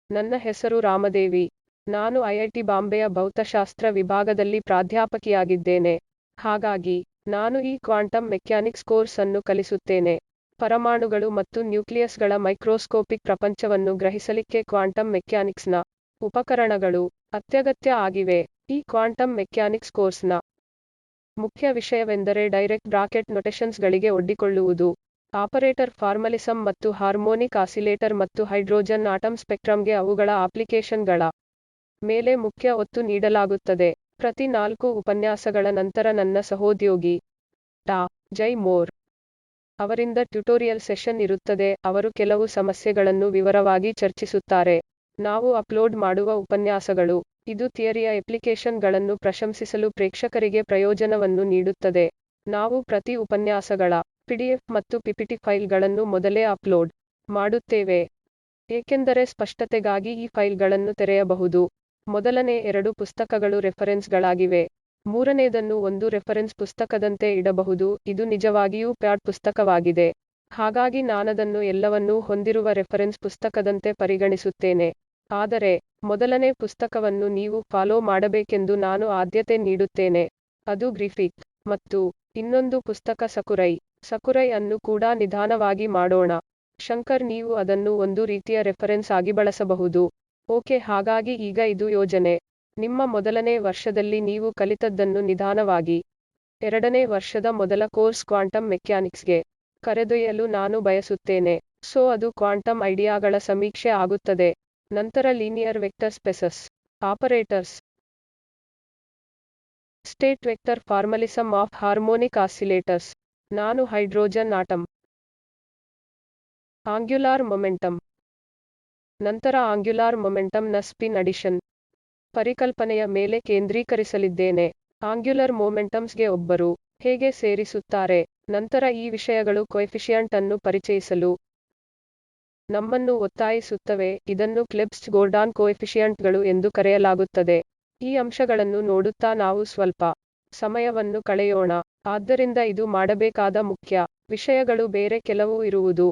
ನನ್ನ ಹೆಸರು ರಾಮದೇವಿ. ನಾನು ಐಐಟಿ ಬಾಂಬೆಯ ಭೌತಶಾಸ್ತ್ರ ವಿಭಾಗದಲ್ಲಿ ಪ್ರಾಧ್ಯಾಪಕಿಯಾಗಿದ್ದೇನೆ. ಹಾಗಾಗಿ ನಾನು ಈ ಕ್ವಾಂಟಮ್ ಮೆಕ್ಯಾನಿಕ್ಸ್ ಕೋರ್ಸ್ ಅನ್ನು ಕಲಿಸುತ್ತೇನೆ. ಪರಮಾಣುಗಳು ಮತ್ತು ನ್ಯೂಕ್ಲಿಯಸ್ಗಳ ಮೈಕ್ರೋಸ್ಕೋಪಿಕ್ ಪ್ರಪಂಚವನ್ನು ಗ್ರಹಿಸಲಿಕ್ಕೆ ಕ್ವಾಂಟಮ್ ಮೆಕ್ಯಾನಿಕ್ಸ್ನ ಉಪಕರಣಗಳು ಅತ್ಯಗತ್ಯ ಆಗಿವೆ. ಈ ಕ್ವಾಂಟಮ್ ಮೆಕ್ಯಾನಿಕ್ಸ್ ಕೋರ್ಸ್ನ ಮುಖ್ಯ ವಿಷಯವೆಂದರೆ ಡೈರೆಕ್ಟ್ ಬ್ರಾಕೆಟ್ ನೊಟೇಷನ್ಸ್ಗಳಿಗೆ ಒಡ್ಡಿಕೊಳ್ಳುವುದು. ಆಪರೇಟರ್ ಫಾರ್ಮಲಿಸಮ್ ಮತ್ತು ಹಾರ್ಮೋನಿಕ್ ಆಸಿಲೇಟರ್ ಮತ್ತು ಹೈಡ್ರೋಜನ್ ಆಟಮ್ ಸ್ಪೆಕ್ಟ್ರಮ್ಗೆ ಅವುಗಳ ಅಪ್ಲಿಕೇಶನ್ಗಳ ಮೇಲೆ ಮುಖ್ಯ ಒತ್ತು ನೀಡಲಾಗುತ್ತದೆ. ಪ್ರತಿ 4 ಉಪನ್ಯಾಸಗಳ ನಂತರ ನನ್ನ ಸಹೋದ್ಯೋಗಿ ಡಾ. ಜೈ ಮೋರ್ ಅವರಿಂದ ಟ್ಯುಟೋರಿಯಲ್ ಸೆಷನ್ ಇರುತ್ತದೆ. ಅವರು ಕೆಲವು ಸಮಸ್ಯೆಗಳನ್ನು ವಿವರವಾಗಿ ಚರ್ಚಿಸುತ್ತಾರೆ. ನಾವು ಅಪ್ಲೋಡ್ ಮಾಡುವ ಉಪನ್ಯಾಸಗಳು ಇದು ಥಿಯರಿಯ ಅಪ್ಲಿಕೇಶನ್ಗಳನ್ನು ಪ್ರಶಂಸಿಸಲು ಪ್ರೇಕ್ಷಕರಿಗೆ ಪ್ರಯೋಜನವನ್ನು ನೀಡುತ್ತದೆ. ನಾವು ಪ್ರತಿ ಉಪನ್ಯಾಸಗಳ ಪಿಡಿಎಫ್ ಮತ್ತು ಪಿಪಿಟಿ ಫೈಲ್ಗಳನ್ನು ಮೊದಲೇ ಅಪ್ಲೋಡ್ ಮಾಡುತ್ತೇವೆ, ಏಕೆಂದರೆ ಸ್ಪಷ್ಟತೆಗಾಗಿ ಈ ಫೈಲ್ಗಳನ್ನು ತೆರೆಯಬಹುದು. ಮೊದಲನೇ 2 ಪುಸ್ತಕಗಳು ರೆಫರೆನ್ಸ್ಗಳಾಗಿವೆ. ಮೂರನೇದನ್ನು ಒಂದು ರೆಫರೆನ್ಸ್ ಪುಸ್ತಕದಂತೆ ಇಡಬಹುದು. ಇದು ನಿಜವಾಗಿಯೂ ಪ್ಯಾಡ್ ಪುಸ್ತಕವಾಗಿದೆ. ಹಾಗಾಗಿ ನಾನದನ್ನು ಎಲ್ಲವನ್ನೂ ಹೊಂದಿರುವ ರೆಫರೆನ್ಸ್ ಪುಸ್ತಕದಂತೆ ಪರಿಗಣಿಸುತ್ತೇನೆ. ಆದರೆ ಮೊದಲನೇ ಪುಸ್ತಕವನ್ನು ನೀವು ಫಾಲೋ ಮಾಡಬೇಕೆಂದು ನಾನು ಆದ್ಯತೆ ನೀಡುತ್ತೇನೆ. ಅದು ಗ್ರಿಫಿತ್. ಮತ್ತು ಇನ್ನೊಂದು ಪುಸ್ತಕ ಸಕುರೈ. ಸಕುರೈ ಅನ್ನು ಕೂಡ ನಿಧಾನವಾಗಿ ಮಾಡೋಣ. ಶಂಕರ್, ನೀವು ಅದನ್ನು ಒಂದು ರೀತಿಯ ರೆಫರೆನ್ಸ್ ಆಗಿ ಬಳಸಬಹುದು. ಓಕೆ, ಹಾಗಾಗಿ ಈಗ ಇದು ಯೋಜನೆ. ನಿಮ್ಮ ಮೊದಲನೇ ವರ್ಷದಲ್ಲಿ ನೀವು ಕಲಿತದ್ದನ್ನು ನಿಧಾನವಾಗಿ 2ನೇ ವರ್ಷದ ಮೊದಲ ಕೋರ್ಸ್ ಕ್ವಾಂಟಮ್ ಮೆಕ್ಯಾನಿಕ್ಸ್ಗೆ ಕರೆದೊಯ್ಯಲು ನಾನು ಬಯಸುತ್ತೇನೆ. ಸೊ ಅದು ಕ್ವಾಂಟಮ್ ಐಡಿಯಾಗಳ ಸಮೀಕ್ಷೆ ಆಗುತ್ತದೆ. ನಂತರ linear vector spaces, operators, state vector, formalism of harmonic oscillators, ನಾನು ಹೈಡ್ರೋಜನ್ ಆಟಮ್, ಆಂಗ್ಯುಲಾರ್ ಮೊಮೆಂಟಮ್, ನಂತರ ಆಂಗ್ಯುಲಾರ್ ಮೊಮೆಂಟಮ್ನ ಸ್ಪಿನ್ ಅಡಿಷನ್ ಪರಿಕಲ್ಪನೆಯ ಮೇಲೆ ಕೇಂದ್ರೀಕರಿಸಲಿದ್ದೇನೆ. ಆಂಗ್ಯುಲರ್ ಮೊಮೆಂಟಮ್ಸ್ಗೆ ಒಬ್ಬರು ಹೇಗೆ ಸೇರಿಸುತ್ತಾರೆ. ನಂತರ ಈ ವಿಷಯಗಳು ಕೊಎಫಿಷಿಯಂಟ್ ಅನ್ನು ಪರಿಚಯಿಸಲು ನಮ್ಮನ್ನು ಒತ್ತಾಯಿಸುತ್ತವೆ. ಇದನ್ನು ಕ್ಲೆಬ್ಸ್ ಗೋರ್ಡಾನ್ ಕೋಎಫಿಷಿಯಂಟ್ಗಳು ಎಂದು ಕರೆಯಲಾಗುತ್ತದೆ. ಈ ಅಂಶಗಳನ್ನು ನೋಡುತ್ತಾ ನಾವು ಸ್ವಲ್ಪ ಸಮಯವನ್ನು ಕಳೆಯೋಣ. ಆದ್ದರಿಂದ ಇದು ಮಾಡಬೇಕಾದ ಮುಖ್ಯ ವಿಷಯಗಳು ಬೇರೆ ಕೆಲವು ಇರುವುದು.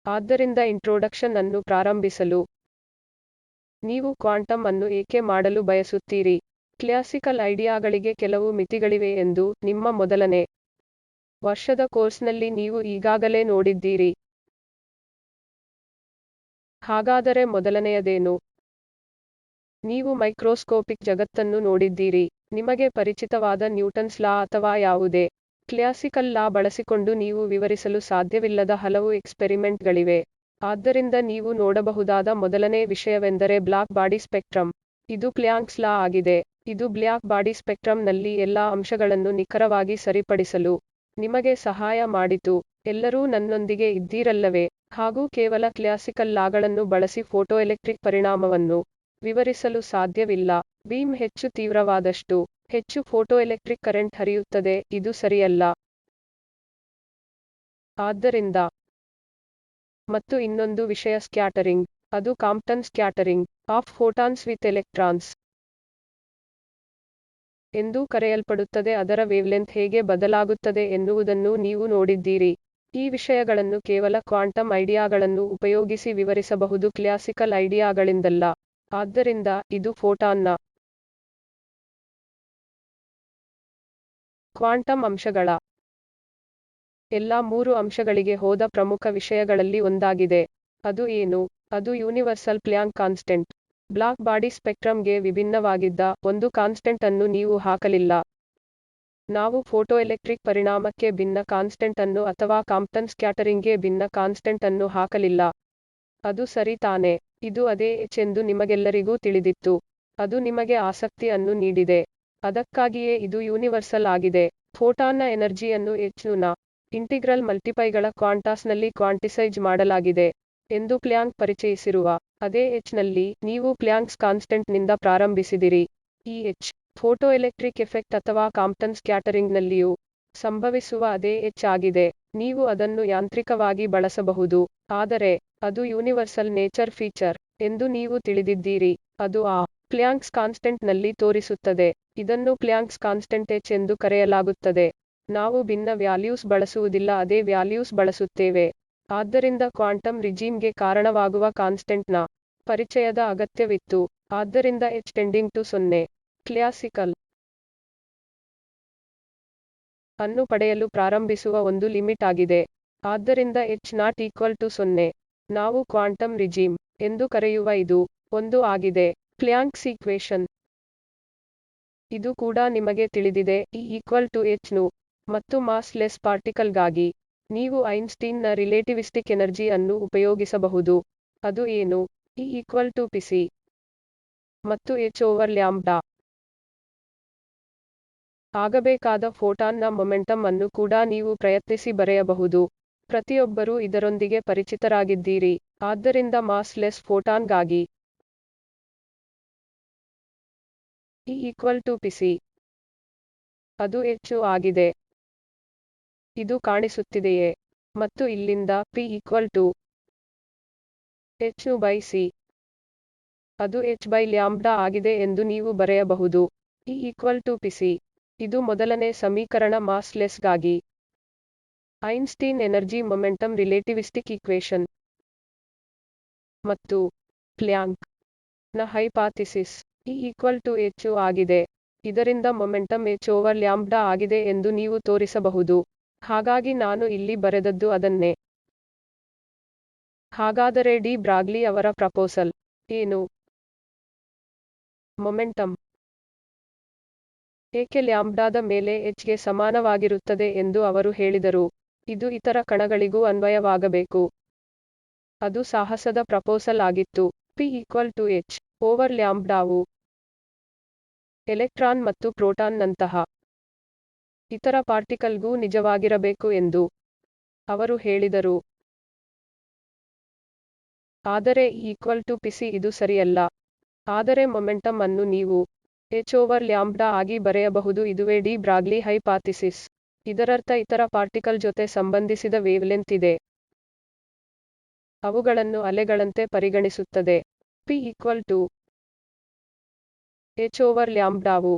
ಆದ್ದರಿಂದ ಇಂಟ್ರೊಡಕ್ಷನ್ ಅನ್ನು ಪ್ರಾರಂಭಿಸಲು ನೀವು ಕ್ವಾಂಟಮ್ ಅನ್ನು ಏಕೆ ಮಾಡಲು ಬಯಸುತ್ತೀರಿ. ಕ್ಲಾಸಿಕಲ್ ಐಡಿಯಾಗಳಿಗೆ ಕೆಲವು ಮಿತಿಗಳಿವೆ ಎಂದು ನಿಮ್ಮ ಮೊದಲನೇ ವರ್ಷದ ಕೋರ್ಸ್ನಲ್ಲಿ ನೀವು ಈಗಾಗಲೇ ನೋಡಿದ್ದೀರಿ. ಹಾಗಾದರೆ ಮೊದಲನೆಯದೇನು? ನೀವು ಮೈಕ್ರೋಸ್ಕೋಪಿಕ್ ಜಗತ್ತನ್ನು ನೋಡಿದ್ದೀರಿ. ನಿಮಗೆ ಪರಿಚಿತವಾದ ನ್ಯೂಟನ್ಸ್ ಲಾ ಅಥವಾ ಯಾವುದೇ ಕ್ಲಾಸಿಕಲ್ ಲಾ ಬಳಸಿಕೊಂಡು ನೀವು ವಿವರಿಸಲು ಸಾಧ್ಯವಿಲ್ಲದ ಹಲವು ಎಕ್ಸ್ಪೆರಿಮೆಂಟ್ಗಳಿವೆ. ಆದ್ದರಿಂದ ನೀವು ನೋಡಬಹುದಾದ ಮೊದಲನೇ ವಿಷಯವೆಂದರೆ ಬ್ಲಾಕ್ ಬಾಡಿ ಸ್ಪೆಕ್ಟ್ರಮ್. ಇದು ಪ್ಲ್ಯಾಂಕ್ಸ್ ಲಾ ಆಗಿದೆ. ಇದು ಬ್ಲ್ಯಾಕ್ ಬಾಡಿ ಸ್ಪೆಕ್ಟ್ರಮ್ನಲ್ಲಿ ಎಲ್ಲಾ ಅಂಶಗಳನ್ನು ನಿಖರವಾಗಿ ಸರಿಪಡಿಸಲು ನಿಮಗೆ ಸಹಾಯ ಮಾಡಿತು. ಎಲ್ಲರೂ ನನ್ನೊಂದಿಗೆ ಇದ್ದೀರಲ್ಲವೇ? ಹಾಗೂ ಕೇವಲ ಕ್ಲಾಸಿಕಲ್ ಲಾಗಳನ್ನು ಬಳಸಿ ಫೋಟೋಎಲೆಕ್ಟ್ರಿಕ್ ಪರಿಣಾಮವನ್ನು ವಿವರಿಸಲು ಸಾಧ್ಯವಿಲ್ಲ. ಬೀಮ್ ಹೆಚ್ಚು ತೀವ್ರವಾದಷ್ಟು ಹೆಚ್ಚು ಫೋಟೋಎಲೆಕ್ಟ್ರಿಕ್ ಕರೆಂಟ್ ಹರಿಯುತ್ತದೆ. ಇದು ಸರಿಯಲ್ಲ. ಆದ್ದರಿಂದ ಮತ್ತು ಇನ್ನೊಂದು ವಿಷಯ ಸ್ಕ್ಯಾಟರಿಂಗ್. ಅದು Compton scattering of photons with electrons ಎಂದು ಕರೆಯಲ್ಪಡುತ್ತದೆ. ಅದರ ವೇವ್ಲೆಂಥ್ ಹೇಗೆ ಬದಲಾಗುತ್ತದೆ ಎನ್ನುವುದನ್ನು ನೀವು ನೋಡಿದ್ದೀರಿ. ಈ ವಿಷಯಗಳನ್ನು ಕೇವಲ ಕ್ವಾಂಟಮ್ ಐಡಿಯಾಗಳನ್ನು ಉಪಯೋಗಿಸಿ ವಿವರಿಸಬಹುದು, ಕ್ಲಾಸಿಕಲ್ ಐಡಿಯಾಗಳಿಂದಲ್ಲ. ಆದ್ದರಿಂದ ಇದು ಫೋಟಾನ್ನ ಕ್ವಾಂಟಮ್ ಅಂಶಗಳ ಎಲ್ಲಾ 3 ಅಂಶಗಳಿಗೆ ಹೋದ ಪ್ರಮುಖ ವಿಷಯಗಳಲ್ಲಿ ಒಂದಾಗಿದೆ. ಅದು ಏನು? ಅದು universal Planck constant. Black body ಸ್ಪೆಕ್ಟ್ರಮ್ಗೆ ವಿಭಿನ್ನವಾಗಿದ್ದ ಒಂದು ಕಾನ್ಸ್ಟೆಂಟ್ ಅನ್ನು ನೀವು ಹಾಕಲಿಲ್ಲ. ನಾವು ಫೋಟೋಎಲೆಕ್ಟ್ರಿಕ್ ಪರಿಣಾಮಕ್ಕೆ ಭಿನ್ನ ಕಾನ್ಸ್ಟೆಂಟ್ ಅನ್ನು ಅಥವಾ ಕಾಂಪ್ಟನ್ ಸ್ಕ್ಯಾಟರಿಂಗ್ಗೆ ಭಿನ್ನ ಕಾನ್ಸ್ಟೆಂಟ್ ಅನ್ನು ಹಾಕಲಿಲ್ಲ. ಅದು ಸರಿ ತಾನೆ? ಇದು ಅದೇ ಎಚ್ ಎಂದು ನಿಮಗೆಲ್ಲರಿಗೂ ತಿಳಿದಿತ್ತು. ಅದು ನಿಮಗೆ ಆಸಕ್ತಿ ಅನ್ನು ನೀಡಿದೆ. ಅದಕ್ಕಾಗಿಯೇ ಇದು ಯೂನಿವರ್ಸಲ್ ಆಗಿದೆ. ಫೋಟಾನ್ನ ಎನರ್ಜಿಯನ್ನು ಎಚ್ ನ ಇಂಟಿಗ್ರಲ್ ಮಲ್ಟಿಪೈಗಳ ಕ್ವಾಂಟಾಸ್ನಲ್ಲಿ ಕ್ವಾಂಟಿಸೈಜ್ ಮಾಡಲಾಗಿದೆ ಎಂದು ಪ್ಲ್ಯಾಂಕ್ ಪರಿಚಯಿಸಿರುವ ಅದೇ ಎಚ್ ನಲ್ಲಿ ನೀವು ಪ್ಲ್ಯಾಂಕ್ಸ್ ಕಾನ್ಸ್ಟೆಂಟ್ನಿಂದ ಪ್ರಾರಂಭಿಸಿದಿರಿ. ಈ ಎಚ್ ಫೋಟೋಎಲೆಕ್ಟ್ರಿಕ್ ಎಫೆಕ್ಟ್ ಅಥವಾ ಕಾಂಪ್ಟನ್ ಸ್ಕ್ಯಾಟರಿಂಗ್ನಲ್ಲಿಯೂ ಸಂಭವಿಸುವ ಅದೇ ಎಚ್ ಆಗಿದೆ. ನೀವು ಅದನ್ನು ಯಾಂತ್ರಿಕವಾಗಿ ಬಳಸಬಹುದು, ಆದರೆ ಅದು ಯೂನಿವರ್ಸಲ್ ನೇಚರ್ ಫೀಚರ್ ಎಂದು ನೀವು ತಿಳಿದಿದ್ದೀರಿ. ಅದು ಆ ಪ್ಲ್ಯಾಂಕ್ಸ್ ಕಾನ್ಸ್ಟೆಂಟ್ನಲ್ಲಿ ತೋರಿಸುತ್ತದೆ. ಇದನ್ನು ಪ್ಲ್ಯಾಂಕ್ಸ್ ಕಾನ್ಸ್ಟೆಂಟ್ ಎಚ್ ಎಂದು ಕರೆಯಲಾಗುತ್ತದೆ. ನಾವು ಭಿನ್ನ ವ್ಯಾಲ್ಯೂಸ್ ಬಳಸುವುದಿಲ್ಲ, ಅದೇ ವ್ಯಾಲ್ಯೂಸ್ ಬಳಸುತ್ತೇವೆ. ಆದ್ದರಿಂದ ಕ್ವಾಂಟಮ್ ರಿಜೀಮ್ಗೆ ಕಾರಣವಾಗುವ ಕಾನ್ಸ್ಟೆಂಟ್ನ ಪರಿಚಯದ ಅಗತ್ಯವಿತ್ತು. ಆದ್ದರಿಂದ h ಟೆಂಡಿಂಗ್ ಟು 0 ಕ್ಲಾಸಿಕಲ್ ಅನ್ನು ಪಡೆಯಲು ಪ್ರಾರಂಭಿಸುವ ಒಂದು ಲಿಮಿಟ್ ಆಗಿದೆ. ಆದ್ದರಿಂದ h ನಾಟ್ ಈಕ್ವಲ್ ಟು 0 ನಾವು ಕ್ವಾಂಟಮ್ ರಿಜೀಮ್ ಎಂದು ಕರೆಯುವ ಇದು 1 ಆಗಿದೆ. ಪ್ಲ್ಯಾಂಕ್ಸ್ ಈಕ್ವೇಷನ್ ಇದು ಕೂಡ ನಿಮಗೆ ತಿಳಿದಿದೆ. E equal to h nu ಮತ್ತು ಮಾಸ್ ಲೆಸ್ ಪಾರ್ಟಿಕಲ್ಗಾಗಿ ನೀವು ಐನ್ಸ್ಟೀನ್ನ ರಿಲೇಟಿವಿಸ್ಟಿಕ್ ಎನರ್ಜಿ ಅನ್ನು ಉಪಯೋಗಿಸಬಹುದು. ಅದು ಏನು? E ಈಕ್ವಲ್ ಟು pc ಮತ್ತು h ಓವರ್ ಲ್ಯಾಂಬ್ಡಾ. ಆಗಬೇಕಾದ ಫೋಟಾನ್ನ ಮೊಮೆಂಟಮ್ ಅನ್ನು ಕೂಡ ನೀವು ಪ್ರಯತ್ನಿಸಿ ಬರೆಯಬಹುದು. ಪ್ರತಿಯೊಬ್ಬರೂ ಇದರೊಂದಿಗೆ ಪರಿಚಿತರಾಗಿದ್ದೀರಿ. ಆದ್ದರಿಂದ ಮಾಸ್ ಲೆಸ್ ಫೋಟಾನ್ಗಾಗಿ E ಈಕ್ವಲ್ ಟು pc ಅದು h ಆಗಿದೆ. ಇದು ಕಾಣಿಸುತ್ತಿದೆಯೇ? ಮತ್ತು ಇಲ್ಲಿಂದ p equal to h nu by c ಅದು h ಬೈ ಲ್ಯಾಂಬ್ಡಾ ಆಗಿದೆ ಎಂದು ನೀವು ಬರೆಯಬಹುದು. E ಈಕ್ವಲ್ ಟು pc ಇದು ಮೊದಲನೇ ಸಮೀಕರಣ ಮಾಸ್ ಲೆಸ್ ಗಾಗಿ. Einstein energy momentum relativistic equation ಮತ್ತು ಪ್ಲ್ಯಾಂಕ್ ನ hypothesis E equal to h ಆಗಿದೆ. ಇದರಿಂದ ಮೊಮೆಂಟಮ್ h ಓವರ್ ಲ್ಯಾಂಬ್ಡಾ ಆಗಿದೆ ಎಂದು ನೀವು ತೋರಿಸಬಹುದು. ಹಾಗಾಗಿ ನಾನು ಇಲ್ಲಿ ಬರೆದದ್ದು ಅದನ್ನೇ. ಹಾಗಾದರೆ ಡಿ ಬ್ರಾಗ್ಲಿ ಅವರ ಪ್ರಪೋಸಲ್ ಏನು? ಮೊಮೆಂಟಮ್ ಏಕೆ ಲ್ಯಾಂಬ್ಡಾದ ಮೇಲೆ h ಗೆ ಸಮಾನವಾಗಿರುತ್ತದೆ ಎಂದು ಅವರು ಹೇಳಿದರು. ಇದು ಇತರ ಕಣಗಳಿಗೂ ಅನ್ವಯವಾಗಬೇಕು. ಅದು ಸಾಹಸದ ಪ್ರಪೋಸಲ್ ಆಗಿತ್ತು. p equal to h over ಲ್ಯಾಂಬ್ಡಾವು ಎಲೆಕ್ಟ್ರಾನ್ ಮತ್ತು ಪ್ರೋಟಾನ್ ನಂತಹ ಇತರ ಪಾರ್ಟಿಕಲ್ಗೂ ನಿಜವಾಗಿರಬೇಕು ಎಂದು ಅವರು ಹೇಳಿದರು. ಆದರೆ E ಈಕ್ವಲ್ ಟು pc ಇದು ಸರಿಯಲ್ಲ. ಆದರೆ ಮೊಮೆಂಟಮ್ ಅನ್ನು ನೀವು h ಓವರ್ ಲ್ಯಾಂಬ್ಡಾ ಆಗಿ ಬರೆಯಬಹುದು. ಇದುವೇ ಡಿ ಬ್ರಾಗ್ಲಿ ಹೈಪಾಥಿಸಿಸ್. ಇದರರ್ಥ ಇತರ ಪಾರ್ಟಿಕಲ್ ಜೊತೆ ಸಂಬಂಧಿಸಿದ ವೇವ್ಲೆಂತ್ ಇದೆ. ಅವುಗಳನ್ನು ಅಲೆಗಳಂತೆ ಪರಿಗಣಿಸುತ್ತದೆ. p equal to h over ಲ್ಯಾಂಬ್ಡಾವು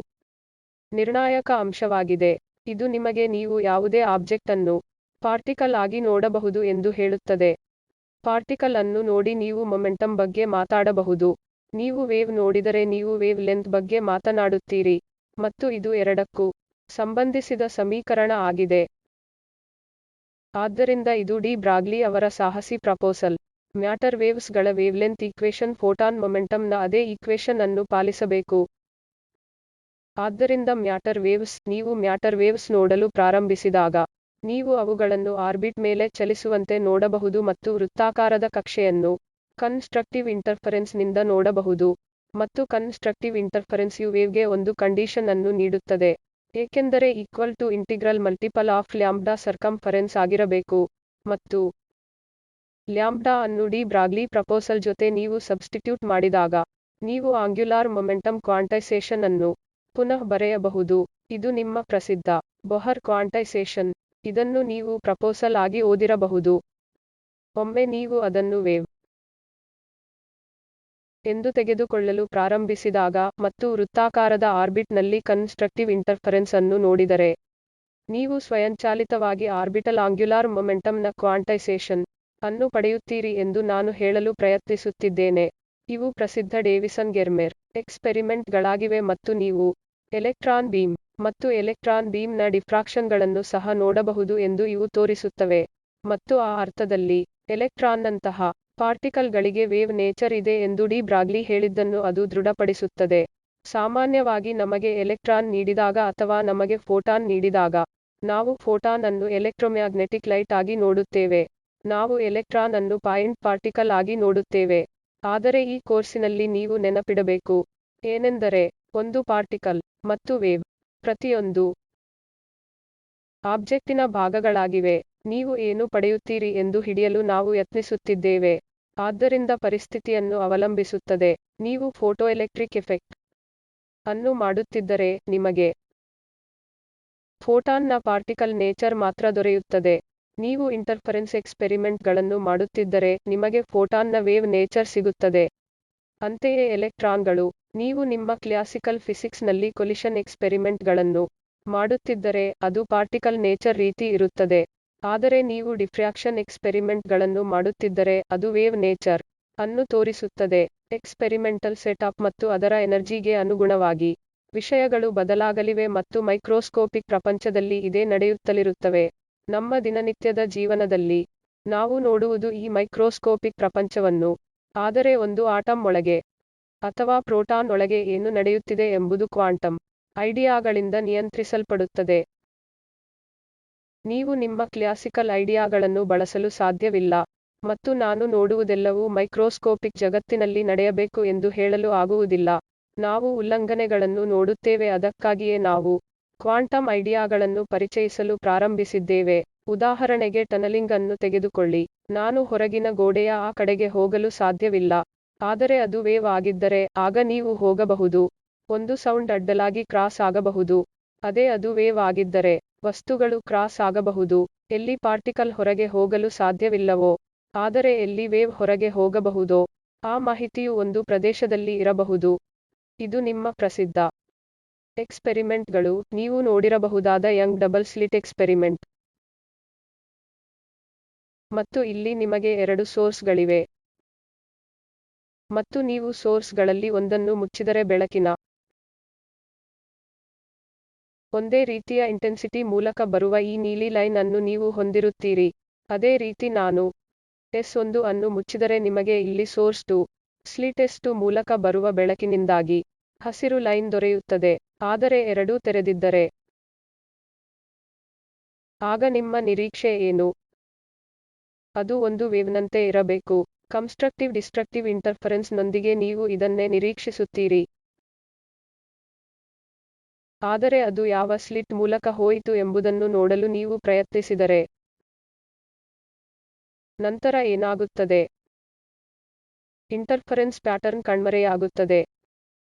ನಿರ್ಣಾಯಕ ಅಂಶವಾಗಿದೆ. ಇದು ನಿಮಗೆ ನೀವು ಯಾವುದೇ ಆಬ್ಜೆಕ್ಟ್ ಅನ್ನು ಪಾರ್ಟಿಕಲ್ ಆಗಿ ನೋಡಬಹುದು ಎಂದು ಹೇಳುತ್ತದೆ. ಪಾರ್ಟಿಕಲ್ ಅನ್ನು ನೋಡಿ ನೀವು ಮೊಮೆಂಟಮ್ ಬಗ್ಗೆ ಮಾತಾಡಬಹುದು. ನೀವು ವೇವ್ ನೋಡಿದರೆ ನೀವು ವೇವ್ ಲೆಂತ್ ಬಗ್ಗೆ ಮಾತನಾಡುತ್ತೀರಿ. ಮತ್ತು ಇದು ಎರಡಕ್ಕೂ ಸಂಬಂಧಿಸಿದ ಸಮೀಕರಣ ಆಗಿದೆ. ಆದ್ದರಿಂದ ಇದು ಡಿ ಬ್ರಾಗ್ಲಿ ಅವರ ಸಾಹಸಿ ಪ್ರಪೋಸಲ್. ಮ್ಯಾಟರ್ ವೇವ್ಸ್ ಗಳ ವೇವ್ಲೆಂತ್ ಈಕ್ವೇಷನ್ ಫೋಟಾನ್ ಮೊಮೆಂಟಮ್ ನ ಅದೇ ಈಕ್ವೇಷನ್ ಅನ್ನು ಪಾಲಿಸಬೇಕು. ಆದ್ದರಿಂದ ಮ್ಯಾಟರ್ ವೇವ್ಸ್ ನೀವು ಮ್ಯಾಟರ್ ವೇವ್ಸ್ ನೋಡಲು ಪ್ರಾರಂಭಿಸಿದಾಗ ನೀವು ಅವುಗಳನ್ನು ಆರ್ಬಿಟ್ ಮೇಲೆ ಚಲಿಸುವಂತೆ ನೋಡಬಹುದು ಮತ್ತು ವೃತ್ತಾಕಾರದ ಕಕ್ಷೆಯನ್ನು ಕನ್ಸ್ಟ್ರಕ್ಟಿವ್ ಇಂಟರ್ಫರೆನ್ಸ್ ನಿಂದ ನೋಡಬಹುದು. ಮತ್ತು ಕನ್ಸ್ಟ್ರಕ್ಟಿವ್ ಇಂಟರ್ಫರೆನ್ಸ್ ಯು ವೇವ್ ಗೆ ಒಂದು ಕಂಡೀಷನ್ ಅನ್ನು ನೀಡುತ್ತದೆ. ಏಕೆಂದರೆ equal to integral multiple of lambda circumference ಆಗಿರಬೇಕು. ಮತ್ತು ಲ್ಯಾಂಬ್ಡಾ ಅನ್ನು ಡಿ ಬ್ರಾಗ್ಲಿ ಪ್ರಪೋಸಲ್ ಜೊತೆ ನೀವು ಸಬ್ಸ್ಟಿಟ್ಯೂಟ್ ಮಾಡಿದಾಗ ನೀವು ಆಂಗ್ಯುಲಾರ್ ಮೊಮೆಂಟಮ್ ಕ್ವಾಂಟೈಸೇಷನ್ ಅನ್ನು ಪುನಃ ಬರೆಯಬಹುದು. ಇದು ನಿಮ್ಮ ಪ್ರಸಿದ್ಧ ಬೊಹರ್ ಕ್ವಾಂಟೈಸೇಷನ್. ಇದನ್ನು ನೀವು ಪ್ರಪೋಸಲ್ ಆಗಿ ಓದಿರಬಹುದು. ಒಮ್ಮೆ ನೀವು ಅದನ್ನು ವೇವ್ ಎಂದು ತೆಗೆದುಕೊಳ್ಳಲು ಪ್ರಾರಂಭಿಸಿದಾಗ ಮತ್ತು ವೃತ್ತಾಕಾರದ ಆರ್ಬಿಟ್ ನಲ್ಲಿ ಕನ್ಸ್ಟ್ರಕ್ಟಿವ್ ಇಂಟರ್ಫರೆನ್ಸ್ ಅನ್ನು ನೋಡಿದರೆ ನೀವು ಸ್ವಯಂಚಾಲಿತವಾಗಿ ಆರ್ಬಿಟಲ್ ಆಂಗ್ಯುಲಾರ್ ಮೊಮೆಂಟಮ್ ನ ಕ್ವಾಂಟೈಸೇಷನ್ ಅನ್ನು ಪಡೆಯುತ್ತೀರಿ ಎಂದು ನಾನು ಹೇಳಲು ಪ್ರಯತ್ನಿಸುತ್ತಿದ್ದೇನೆ. ಇವು ಪ್ರಸಿದ್ಧ ಡೇವಿಸನ್ ಗೆರ್ಮೆರ್ ಎಕ್ಸ್ಪೆರಿಮೆಂಟ್ ಗಳಾಗಿವೆ ಮತ್ತು ನೀವು ಎಲೆಕ್ಟ್ರಾನ್ ಬೀಮ್ ಮತ್ತು ಎಲೆಕ್ಟ್ರಾನ್ ಬೀಮ್ ನ ಡಿಫ್ರಾಕ್ಷನ್ಗಳನ್ನು ಸಹ ನೋಡಬಹುದು ಎಂದು ಇವು ತೋರಿಸುತ್ತವೆ. ಮತ್ತು ಆ ಅರ್ಥದಲ್ಲಿ ಎಲೆಕ್ಟ್ರಾನ್ನಂತಹ ಪಾರ್ಟಿಕಲ್ ಗಳಿಗೆ ವೇವ್ ನೇಚರ್ ಇದೆ ಎಂದು ಡಿ ಬ್ರಾಗ್ಲಿ ಹೇಳಿದ್ದನ್ನು ಅದು ದೃಢಪಡಿಸುತ್ತದೆ. ಸಾಮಾನ್ಯವಾಗಿ ನಮಗೆ ಎಲೆಕ್ಟ್ರಾನ್ ನೀಡಿದಾಗ ಅಥವಾ ನಮಗೆ ಫೋಟಾನ್ ನೀಡಿದಾಗ ನಾವು ಫೋಟಾನ್ ಅನ್ನು ಎಲೆಕ್ಟ್ರೋಮ್ಯಾಗ್ನೆಟಿಕ್ ಲೈಟ್ ಆಗಿ ನೋಡುತ್ತೇವೆ. ನಾವು ಎಲೆಕ್ಟ್ರಾನ್ ಅನ್ನು ಪಾಯಿಂಟ್ ಪಾರ್ಟಿಕಲ್ ಆಗಿ ನೋಡುತ್ತೇವೆ. ಆದರೆ ಈ ಕೋರ್ಸಿನಲ್ಲಿ ನೀವು ನೆನಪಿಡಬೇಕು ಏನೆಂದರೆ ಒಂದು ಪಾರ್ಟಿಕಲ್ ಮತ್ತು ವೇವ್ ಪ್ರತಿಯೊಂದು ಆಬ್ಜೆಕ್ಟಿನ ಭಾಗಗಳಾಗಿವೆ. ನೀವು ಏನು ಪಡೆಯುತ್ತೀರಿ ಎಂದು ಹಿಡಿಯಲು ನಾವು ಯತ್ನಿಸುತ್ತಿದ್ದೇವೆ. ಆದ್ದರಿಂದ ಪರಿಸ್ಥಿತಿಯನ್ನು ಅವಲಂಬಿಸುತ್ತದೆ. ನೀವು ಫೋಟೋಎಲೆಕ್ಟ್ರಿಕ್ ಎಫೆಕ್ಟ್ ಅನ್ನು ಮಾಡುತ್ತಿದ್ದರೆ ನಿಮಗೆ ಫೋಟಾನ್ ನ ಪಾರ್ಟಿಕಲ್ ನೇಚರ್ ಮಾತ್ರ ದೊರೆಯುತ್ತದೆ. ನೀವು ಇಂಟರ್ಫರೆನ್ಸ್ ಎಕ್ಸ್ಪೆರಿಮೆಂಟ್ ಗಳನ್ನು ಮಾಡುತ್ತಿದ್ದರೆ ನಿಮಗೆ ಫೋಟಾನ್ ನ ವೇವ್ ನೇಚರ್ ಸಿಗುತ್ತದೆ. ಅಂತೆಯೇ ಎಲೆಕ್ಟ್ರಾನ್ಗಳು ನೀವು ನಿಮ್ಮ ಕ್ಲಾಸಿಕಲ್ ಫಿಸಿಕ್ಸ್ ನಲ್ಲಿ ಕೊಲಿಷನ್ ಎಕ್ಸ್ಪೆರಿಮೆಂಟ್ ಗಳನ್ನು ಮಾಡುತ್ತಿದ್ದರೆ ಅದು ಪಾರ್ಟಿಕಲ್ ನೇಚರ್ ರೀತಿ ಇರುತ್ತದೆ. ಆದರೆ ನೀವು ಡಿಫ್ರಾಕ್ಷನ್ ಎಕ್ಸ್ಪೆರಿಮೆಂಟ್ಗಳನ್ನು ಮಾಡುತ್ತಿದ್ದರೆ ಅದು ವೇವ್ ನೇಚರ್ ಅನ್ನು ತೋರಿಸುತ್ತದೆ. ಎಕ್ಸ್ಪೆರಿಮೆಂಟಲ್ ಸೆಟಪ್ ಮತ್ತು ಅದರ ಎನರ್ಜಿಗೆ ಅನುಗುಣವಾಗಿ ವಿಷಯಗಳು ಬದಲಾಗಲಿವೆ ಮತ್ತು ಮೈಕ್ರೋಸ್ಕೋಪಿಕ್ ಪ್ರಪಂಚದಲ್ಲಿ ಇದೇ ನಡೆಯುತ್ತಲಿರುತ್ತವೆ. ನಮ್ಮ ದಿನನಿತ್ಯದ ಜೀವನದಲ್ಲಿ ನಾವು ನೋಡುವುದು ಈ ಮೈಕ್ರೋಸ್ಕೋಪಿಕ್ ಪ್ರಪಂಚವನ್ನು. ಆದರೆ ಒಂದು ಆಟಮ್ ಒಳಗೆ ಅಥವಾ ಪ್ರೋಟಾನ್ ಒಳಗೆ ಏನು ನಡೆಯುತ್ತಿದೆ ಎಂಬುದು ಕ್ವಾಂಟಮ್ ಐಡಿಯಾಗಳಿಂದ ನಿಯಂತ್ರಿಸಲ್ಪಡುತ್ತದೆ. ನೀವು ನಿಮ್ಮ ಕ್ಲಾಸಿಕಲ್ ಐಡಿಯಾಗಳನ್ನು ಬಳಸಲು ಸಾಧ್ಯವಿಲ್ಲ ಮತ್ತು ನಾನು ನೋಡುವುದೆಲ್ಲವೂ ಮೈಕ್ರೋಸ್ಕೋಪಿಕ್ ಜಗತ್ತಿನಲ್ಲಿ ನಡೆಯಬೇಕು ಎಂದು ಹೇಳಲು ಆಗುವುದಿಲ್ಲ. ನಾವು ಉಲ್ಲಂಘನೆಗಳನ್ನು ನೋಡುತ್ತೇವೆ. ಅದಕ್ಕಾಗಿಯೇ ನಾವು ಕ್ವಾಂಟಮ್ ಐಡಿಯಾಗಳನ್ನು ಪರಿಚಯಿಸಲು ಪ್ರಾರಂಭಿಸಿದ್ದೇವೆ. ಉದಾಹರಣೆಗೆ ಟನಲಿಂಗ್ ಅನ್ನು ತೆಗೆದುಕೊಳ್ಳಿ. ನಾನು ಹೊರಗಿನ ಗೋಡೆಯ ಆ ಕಡೆಗೆ ಹೋಗಲು ಸಾಧ್ಯವಿಲ್ಲ. ಆದರೆ ಅದು ವೇವ್ ಆಗಿದ್ದರೆ ಆಗ ನೀವು ಹೋಗಬಹುದು. ಒಂದು ಸೌಂಡ್ ಅಡ್ಡಲಾಗಿ ಕ್ರಾಸ್ ಆಗಬಹುದು. ಅದೇ ಅದು ವೇವ್ ಆಗಿದ್ದರೆ ವಸ್ತುಗಳು ಕ್ರಾಸ್ ಆಗಬಹುದು. ಎಲ್ಲಿ ಪಾರ್ಟಿಕಲ್ ಹೊರಗೆ ಹೋಗಲು ಸಾಧ್ಯವಿಲ್ಲವೋ ಆದರೆ ಎಲ್ಲಿ ವೇವ್ ಹೊರಗೆ ಹೋಗಬಹುದೋ ಆ ಮಾಹಿತಿಯು ಒಂದು ಪ್ರದೇಶದಲ್ಲಿ ಇರಬಹುದು. ಇದು ನಿಮ್ಮ ಪ್ರಸಿದ್ಧ ಎಕ್ಸ್ಪೆರಿಮೆಂಟ್ಗಳು. ನೀವು ನೋಡಿರಬಹುದಾದ ಯಂಗ್ ಡಬಲ್ ಸ್ಲಿಟ್ ಎಕ್ಸ್ಪೆರಿಮೆಂಟ್. ಮತ್ತು ಇಲ್ಲಿ ನಿಮಗೆ 2 ಸೋರ್ಸ್ಗಳಿವೆ ಮತ್ತು ನೀವು ಸೋರ್ಸ್ಗಳಲ್ಲಿ ಒಂದನ್ನು ಮುಚ್ಚಿದರೆ ಬೆಳಕಿನ ಒಂದೇ ರೀತಿಯ ಇಂಟೆನ್ಸಿಟಿ ಮೂಲಕ ಬರುವ ಈ ನೀಲಿ ಲೈನ್ ಅನ್ನು ನೀವು ಹೊಂದಿರುತ್ತೀರಿ. ಅದೇ ರೀತಿ ನಾನು S1 ಅನ್ನು ಮುಚ್ಚಿದರೆ ನಿಮಗೆ ಇಲ್ಲಿ ಸೋರ್ಸ್ 2 ಸ್ಲಿಟ್ S2 ಮೂಲಕ ಬರುವ ಬೆಳಕಿನಿಂದಾಗಿ ಹಸಿರು ಲೈನ್ ದೊರೆಯುತ್ತದೆ. ಆದರೆ ಎರಡೂ ತೆರೆದಿದ್ದರೆ ಆಗ ನಿಮ್ಮ ನಿರೀಕ್ಷೆ ಏನು? ಅದು ಒಂದು ವೇವ್ನಂತೆ ಇರಬೇಕು. ಕನ್ಸ್ಟ್ರಕ್ಟಿವ್ ಡಿಸ್ಟ್ರಕ್ಟಿವ್ ಇಂಟರ್ಫರೆನ್ಸ್ ನೊಂದಿಗೆ ನೀವು ಇದನ್ನೇ ನಿರೀಕ್ಷಿಸುತ್ತೀರಿ. ಆದರೆ ಅದು ಯಾವ ಸ್ಲಿಟ್ ಮೂಲಕ ಹೋಯಿತು ಎಂಬುದನ್ನು ನೋಡಲು ನೀವು ಪ್ರಯತ್ನಿಸಿದರೆ ನಂತರ ಏನಾಗುತ್ತದೆ? ಇಂಟರ್ಫರೆನ್ಸ್ ಪ್ಯಾಟರ್ನ್ ಕಣ್ಮರೆಯಾಗುತ್ತದೆ.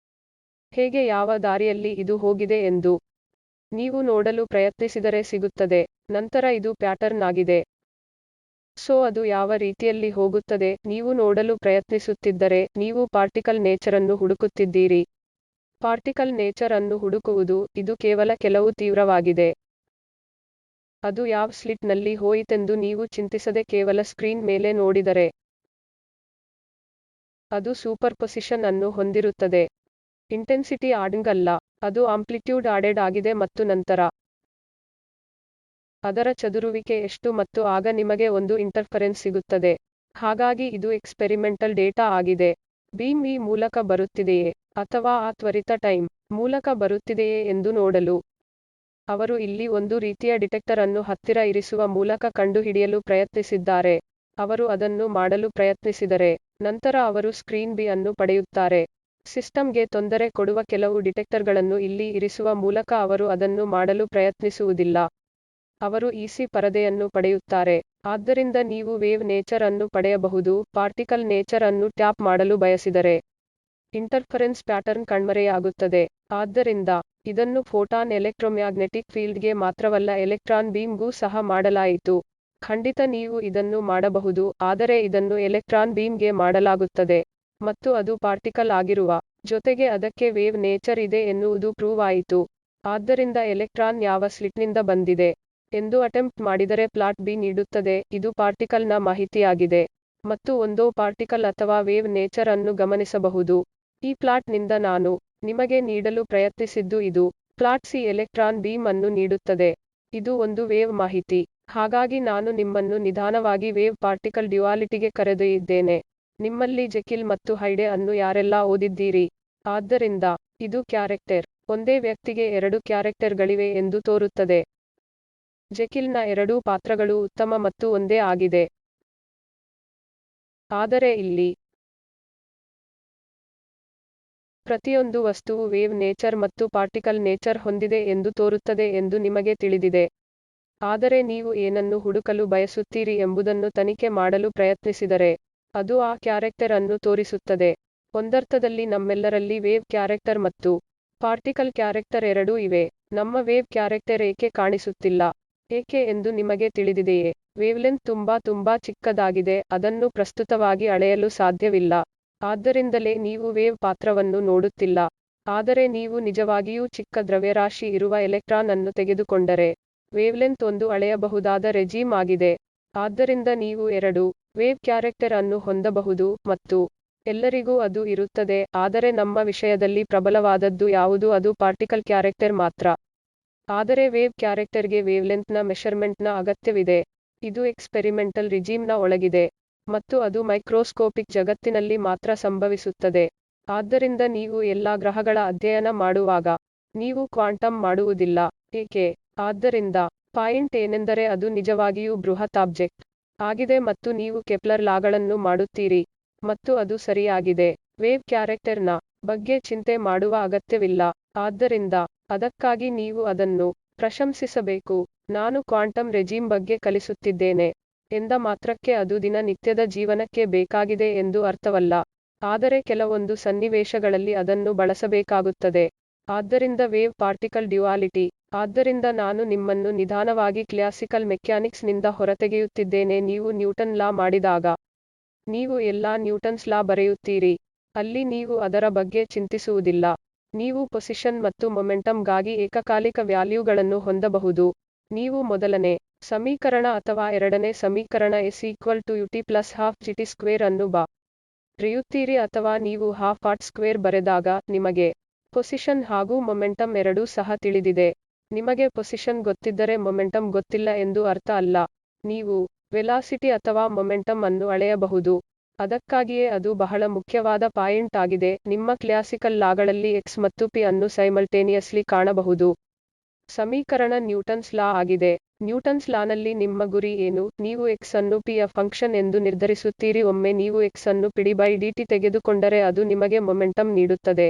ಹೇಗೆ, ಯಾವ ದಾರಿಯಲ್ಲಿ ಇದು ಹೋಗಿದೆ ಎಂದು ನೀವು ನೋಡಲು ಪ್ರಯತ್ನಿಸಿದರೆ ಸಿಗುತ್ತದೆ. ನಂತರ ಇದು ಪ್ಯಾಟರ್ನ್ ಆಗಿದೆ. ಸೊ ಅದು ಯಾವ ರೀತಿಯಲ್ಲಿ ಹೋಗುತ್ತದೆ ನೀವು ನೋಡಲು ಪ್ರಯತ್ನಿಸುತ್ತಿದ್ದರೆ ನೀವು ಪಾರ್ಟಿಕಲ್ ನೇಚರನ್ನು ಹುಡುಕುತ್ತಿದ್ದೀರಿ. ಪಾರ್ಟಿಕಲ್ ನೇಚರ್ ಅನ್ನು ಹುಡುಕುವುದು ಇದು ಕೇವಲ ಕೆಲವು ತೀವ್ರವಾಗಿದೆ. ಅದು ಯಾವ ಸ್ಲಿಟ್ ನಲ್ಲಿ ಹೋಯಿತೆಂದು ನೀವು ಚಿಂತಿಸದೆ ಕೇವಲ ಸ್ಕ್ರೀನ್ ಮೇಲೆ ನೋಡಿದರೆ ಅದು ಸೂಪರ್ಪೊಸಿಷನ್ ಅನ್ನು ಹೊಂದಿರುತ್ತದೆ. ಇಂಟೆನ್ಸಿಟಿ ಆಡಿಂಗ್ ಅಲ್ಲ, ಅದು ಆಂಪ್ಲಿಟ್ಯೂಡ್ ಆಡೆಡ್ ಆಗಿದೆ ಮತ್ತು ನಂತರ ಅದರ ಚದುರುವಿಕೆ ಎಷ್ಟು ಮತ್ತು ಆಗ ನಿಮಗೆ ಒಂದು ಇಂಟರ್ಫರೆನ್ಸ್ ಸಿಗುತ್ತದೆ. ಹಾಗಾಗಿ ಇದು ಎಕ್ಸ್ಪೆರಿಮೆಂಟಲ್ ಡೇಟಾ ಆಗಿದೆ. ಬೀಮ್ ಈ ಮೂಲಕ ಬರುತ್ತಿದೆಯೇ ಅಥವಾ ಆ ತ್ವರಿತ ಟೈಮ್ ಮೂಲಕ ಬರುತ್ತಿದೆಯೇ ಎಂದು ನೋಡಲು ಅವರು ಇಲ್ಲಿ ಒಂದು ರೀತಿಯ ಡಿಟೆಕ್ಟರ್ ಅನ್ನು ಹತ್ತಿರ ಇರಿಸುವ ಮೂಲಕ ಕಂಡುಹಿಡಿಯಲು ಪ್ರಯತ್ನಿಸಿದ್ದಾರೆ. ಅವರು ಅದನ್ನು ಮಾಡಲು ಪ್ರಯತ್ನಿಸಿದರೆ ನಂತರ ಅವರು ಸ್ಕ್ರೀನ್ ಬಿ ಅನ್ನು ಪಡೆಯುತ್ತಾರೆ. ಸಿಸ್ಟಮ್ಗೆ ತೊಂದರೆ ಕೊಡುವ ಕೆಲವು ಡಿಟೆಕ್ಟರ್ಗಳನ್ನು ಇಲ್ಲಿ ಇರಿಸುವ ಮೂಲಕ ಅವರು ಅದನ್ನು ಮಾಡಲು ಪ್ರಯತ್ನಿಸುವುದಿಲ್ಲ. ಅವರು ಇಸಿ ಪರದೆಯನ್ನು ಪಡೆಯುತ್ತಾರೆ. ಆದ್ದರಿಂದ ನೀವು ವೇವ್ ನೇಚರ್ ಅನ್ನು ಪಡೆಯಬಹುದು. ಪಾರ್ಟಿಕಲ್ ನೇಚರ್ ಅನ್ನು ಟ್ಯಾಪ್ ಮಾಡಲು ಬಯಸಿದರೆ ಇಂಟರ್ಫರೆನ್ಸ್ ಪ್ಯಾಟರ್ನ್ ಕಣ್ಮರೆಯಾಗುತ್ತದೆ. ಆದ್ದರಿಂದ ಇದನ್ನು ಫೋಟಾನ್ ಎಲೆಕ್ಟ್ರೋಮ್ಯಾಗ್ನೆಟಿಕ್ ಫೀಲ್ಡ್ಗೆ ಮಾತ್ರವಲ್ಲ ಎಲೆಕ್ಟ್ರಾನ್ ಬೀಮ್ಗೂ ಸಹ ಮಾಡಲಾಯಿತು. ಖಂಡಿತ ನೀವು ಇದನ್ನು ಮಾಡಬಹುದು ಆದರೆ ಇದನ್ನು ಎಲೆಕ್ಟ್ರಾನ್ ಬೀಮ್ಗೆ ಮಾಡಲಾಗುತ್ತದೆ ಮತ್ತು ಅದು ಪಾರ್ಟಿಕಲ್ ಆಗಿರುವ ಜೊತೆಗೆ ಅದಕ್ಕೆ ವೇವ್ ನೇಚರ್ ಇದೆ ಎನ್ನುವುದು ಪ್ರೂವ್ ಆಯಿತು. ಆದ್ದರಿಂದ ಎಲೆಕ್ಟ್ರಾನ್ ಯಾವ ಸ್ಲಿಟ್ನಿಂದ ಬಂದಿದೆ ಎಂದು ಅಟೆಂಪ್ಟ್ ಮಾಡಿದರೆ ಪ್ಲಾಟ್ ಬಿ ನೀಡುತ್ತದೆ. ಇದು ಪಾರ್ಟಿಕಲ್ನ ಮಾಹಿತಿಯಾಗಿದೆ ಮತ್ತು ಒಂದೋ ಪಾರ್ಟಿಕಲ್ ಅಥವಾ ವೇವ್ ನೇಚರ್ ಅನ್ನು ಗಮನಿಸಬಹುದು. ಈ ಪ್ಲಾಟ್ನಿಂದ ನಾನು ನಿಮಗೆ ನೀಡಲು ಪ್ರಯತ್ನಿಸಿದ್ದು ಇದು. ಪ್ಲಾಟ್ ಸಿ ಎಲೆಕ್ಟ್ರಾನ್ ಬೀಮ್ ಅನ್ನು ನೀಡುತ್ತದೆ. ಇದು ಒಂದು ವೇವ್ ಮಾಹಿತಿ. ಹಾಗಾಗಿ ನಾನು ನಿಮ್ಮನ್ನು ನಿಧಾನವಾಗಿ ವೇವ್ ಪಾರ್ಟಿಕಲ್ ಡ್ಯುಯಾಲಿಟಿಗೆ ಕರೆದೊಯ್ದಿದ್ದೇನೆ. ನಿಮ್ಮಲ್ಲಿ ಜೆಕಿಲ್ ಮತ್ತು ಹೈಡೆ ಅನ್ನು ಯಾರೆಲ್ಲ ಓದಿದ್ದೀರಿ? ಆದ್ದರಿಂದ ಇದು ಕ್ಯಾರೆಕ್ಟರ್. ಒಂದೇ ವ್ಯಕ್ತಿಗೆ 2 ಕ್ಯಾರೆಕ್ಟರ್ಗಳಿವೆ ಎಂದು ತೋರುತ್ತದೆ. ಜೆಕಿಲ್ನ 2 ಪಾತ್ರಗಳು ಉತ್ತಮ ಮತ್ತು ಒಂದೇ ಆಗಿದೆ. ಆದರೆ ಇಲ್ಲಿ ಪ್ರತಿಯೊಂದು ವಸ್ತುವು ವೇವ್ ನೇಚರ್ ಮತ್ತು ಪಾರ್ಟಿಕಲ್ ನೇಚರ್ ಹೊಂದಿದೆ ಎಂದು ತೋರುತ್ತದೆ ಎಂದು ನಿಮಗೆ ತಿಳಿದಿದೆ. ಆದರೆ ನೀವು ಏನನ್ನು ಹುಡುಕಲು ಬಯಸುತ್ತೀರಿ ಎಂಬುದನ್ನು ತನಿಖೆ ಮಾಡಲು ಪ್ರಯತ್ನಿಸಿದರೆ ಅದು ಆ ಕ್ಯಾರೆಕ್ಟರ್ ಅನ್ನು ತೋರಿಸುತ್ತದೆ. ಒಂದರ್ಥದಲ್ಲಿ ನಮ್ಮೆಲ್ಲರಲ್ಲಿ ವೇವ್ ಕ್ಯಾರೆಕ್ಟರ್ ಮತ್ತು ಪಾರ್ಟಿಕಲ್ ಕ್ಯಾರೆಕ್ಟರ್ ಎರಡೂ ಇವೆ. ನಮ್ಮ ವೇವ್ ಕ್ಯಾರೆಕ್ಟರ್ ಏಕೆ ಕಾಣಿಸುತ್ತಿಲ್ಲ? ಏಕೆ ಎಂದು ನಿಮಗೆ ತಿಳಿದಿದೆಯೇ? ವೇವ್ಲೆಂತ್ ತುಂಬಾ ಚಿಕ್ಕದಾಗಿದೆ. ಅದನ್ನು ಪ್ರಸ್ತುತವಾಗಿ ಅಳೆಯಲು ಸಾಧ್ಯವಿಲ್ಲ. ಆದ್ದರಿಂದಲೇ ನೀವು ವೇವ್ ಪಾತ್ರವನ್ನು ನೋಡುತ್ತಿಲ್ಲ. ಆದರೆ ನೀವು ನಿಜವಾಗಿಯೂ ಚಿಕ್ಕ ದ್ರವ್ಯರಾಶಿ ಇರುವ ಎಲೆಕ್ಟ್ರಾನ್ ಅನ್ನು ತೆಗೆದುಕೊಂಡರೆ ವೇವ್ಲೆಂತ್ ಒಂದು ಅಳೆಯಬಹುದಾದ ರೆಜೀಮ್ ಆಗಿದೆ. ಆದ್ದರಿಂದ ನೀವು 2 ವೇವ್ ಕ್ಯಾರೆಕ್ಟರ್ ಅನ್ನು ಹೊಂದಬಹುದು ಮತ್ತು ಎಲ್ಲರಿಗೂ ಅದು ಇರುತ್ತದೆ, ಆದರೆ ನಮ್ಮ ವಿಷಯದಲ್ಲಿ ಪ್ರಬಲವಾದದ್ದು ಯಾವುದು ಅದು ಪಾರ್ಟಿಕಲ್ ಕ್ಯಾರೆಕ್ಟರ್ ಮಾತ್ರ. ಆದರೆ ವೇವ್ ಕ್ಯಾರೆಕ್ಟರ್ಗೆ ವೇವ್ಲೆಂತ್ನ ಮೆಷರ್ಮೆಂಟ್ನ ಅಗತ್ಯವಿದೆ. ಇದು ಎಕ್ಸ್ಪೆರಿಮೆಂಟಲ್ ರಿಜೀಮ್ನ ಒಳಗಿದೆ ಮತ್ತು ಅದು ಮೈಕ್ರೋಸ್ಕೋಪಿಕ್ ಜಗತ್ತಿನಲ್ಲಿ ಮಾತ್ರ ಸಂಭವಿಸುತ್ತದೆ. ಆದ್ದರಿಂದ ನೀವು ಎಲ್ಲಾ ಗ್ರಹಗಳ ಅಧ್ಯಯನ ಮಾಡುವಾಗ ನೀವು ಕ್ವಾಂಟಮ್ ಮಾಡುವುದಿಲ್ಲ. ಏಕೆ? ಆದ್ದರಿಂದ ಪಾಯಿಂಟ್ ಏನೆಂದರೆ ಅದು ನಿಜವಾಗಿಯೂ ಬೃಹತ್ ಆಬ್ಜೆಕ್ಟ್ ಆಗಿದೆ ಮತ್ತು ನೀವು ಕೆಪ್ಲರ್ ಲಾಗಳನ್ನು ಮಾಡುತ್ತೀರಿ ಮತ್ತು ಅದು ಸರಿಯಾಗಿದೆ. ವೇವ್ ಕ್ಯಾರೆಕ್ಟರ್ನ ಬಗ್ಗೆ ಚಿಂತೆ ಮಾಡುವ ಅಗತ್ಯವಿಲ್ಲ. ಆದ್ದರಿಂದ ಅದಕ್ಕಾಗಿ ನೀವು ಅದನ್ನು ಪ್ರಶಂಸಿಸಬೇಕು. ನಾನು ಕ್ವಾಂಟಮ್ ರೆಜೀಮ್ ಬಗ್ಗೆ ಕಲಿಸುತ್ತಿದ್ದೇನೆ ಎಂದ ಮಾತ್ರಕ್ಕೆ ಅದು ದಿನನಿತ್ಯದ ಜೀವನಕ್ಕೆ ಬೇಕಾಗಿದೆ ಎಂದು ಅರ್ಥವಲ್ಲ. ಆದರೆ ಕೆಲವೊಂದು ಸನ್ನಿವೇಶಗಳಲ್ಲಿ ಅದನ್ನು ಬಳಸಬೇಕಾಗುತ್ತದೆ. ಆದ್ದರಿಂದ ವೇವ್ ಪಾರ್ಟಿಕಲ್ ಡ್ಯುಯಾಲಿಟಿ. ಆದ್ದರಿಂದ ನಾನು ನಿಮ್ಮನ್ನು ನಿಧಾನವಾಗಿ ಕ್ಲಾಸಿಕಲ್ ಮೆಕ್ಯಾನಿಕ್ಸ್ ನಿಂದ ಹೊರತೆಗೆಯುತ್ತಿದ್ದೇನೆ. ನೀವು ನ್ಯೂಟನ್ ಲಾ ಮಾಡಿದಾಗ ನೀವು ಎಲ್ಲಾ ನ್ಯೂಟನ್ಸ್ ಲಾ ಬರೆಯುತ್ತೀರಿ. ಅಲ್ಲಿ ನೀವು ಅದರ ಬಗ್ಗೆ ಚಿಂತಿಸುವುದಿಲ್ಲ. ನೀವು ಪೊಸಿಷನ್ ಮತ್ತು ಮೊಮೆಂಟಮ್ ಗಾಗಿ ಏಕಕಾಲಿಕ ವ್ಯಾಲ್ಯೂಗಳನ್ನು ಹೊಂದಬಹುದು. ನೀವು ಮೊದಲನೇ ಸಮೀಕರಣ ಅಥವಾ ಎರಡನೇ ಸಮೀಕರಣ s=ut+12gt² ಅನ್ನು ಬರೆಯುತ್ತೀರಿ ಅಥವಾ ನೀವು ½ ಬರೆದಾಗ ನಿಮಗೆ ಪೊಸಿಷನ್ ಹಾಗೂ ಮೊಮೆಂಟಮ್ ಎರಡೂ ಸಹ ತಿಳಿದಿದೆ. ನಿಮಗೆ ಪೊಸಿಷನ್ ಗೊತ್ತಿದ್ದರೆ ಮೊಮೆಂಟಮ್ ಗೊತ್ತಿಲ್ಲ ಎಂದು ಅರ್ಥ ಅಲ್ಲ. ನೀವು ವೆಲಾಸಿಟಿ ಅಥವಾ ಮೊಮೆಂಟಮ್ ಅನ್ನು ಅಳೆಯಬಹುದು. ಅದಕ್ಕಾಗಿಯೇ ಅದು ಬಹಳ ಮುಖ್ಯವಾದ ಪಾಯಿಂಟ್ ಆಗಿದೆ. ನಿಮ್ಮ ಕ್ಲಾಸಿಕಲ್ ಲಾಗಳಲ್ಲಿ x ಮತ್ತು p ಅನ್ನು ಸೈಮಲ್ಟೇನಿಯಸ್ಲಿ ಕಾಣಬಹುದು. ಸಮೀಕರಣ ನ್ಯೂಟನ್ಸ್ ಲಾ ಆಗಿದೆ. ನ್ಯೂಟನ್ಸ್ ಲಾನಲ್ಲಿ ನಿಮ್ಮ ಗುರಿ ಏನು? ನೀವು x ಅನ್ನು p ಯ ಫಂಕ್ಷನ್ ಎಂದು ನಿರ್ಧರಿಸುತ್ತೀರಿ. ಒಮ್ಮೆ ನೀವು x ಅನ್ನು pd/dt ತೆಗೆದುಕೊಂಡರೆ ಅದು ನಿಮಗೆ ಮೊಮೆಂಟಮ್ ನೀಡುತ್ತದೆ.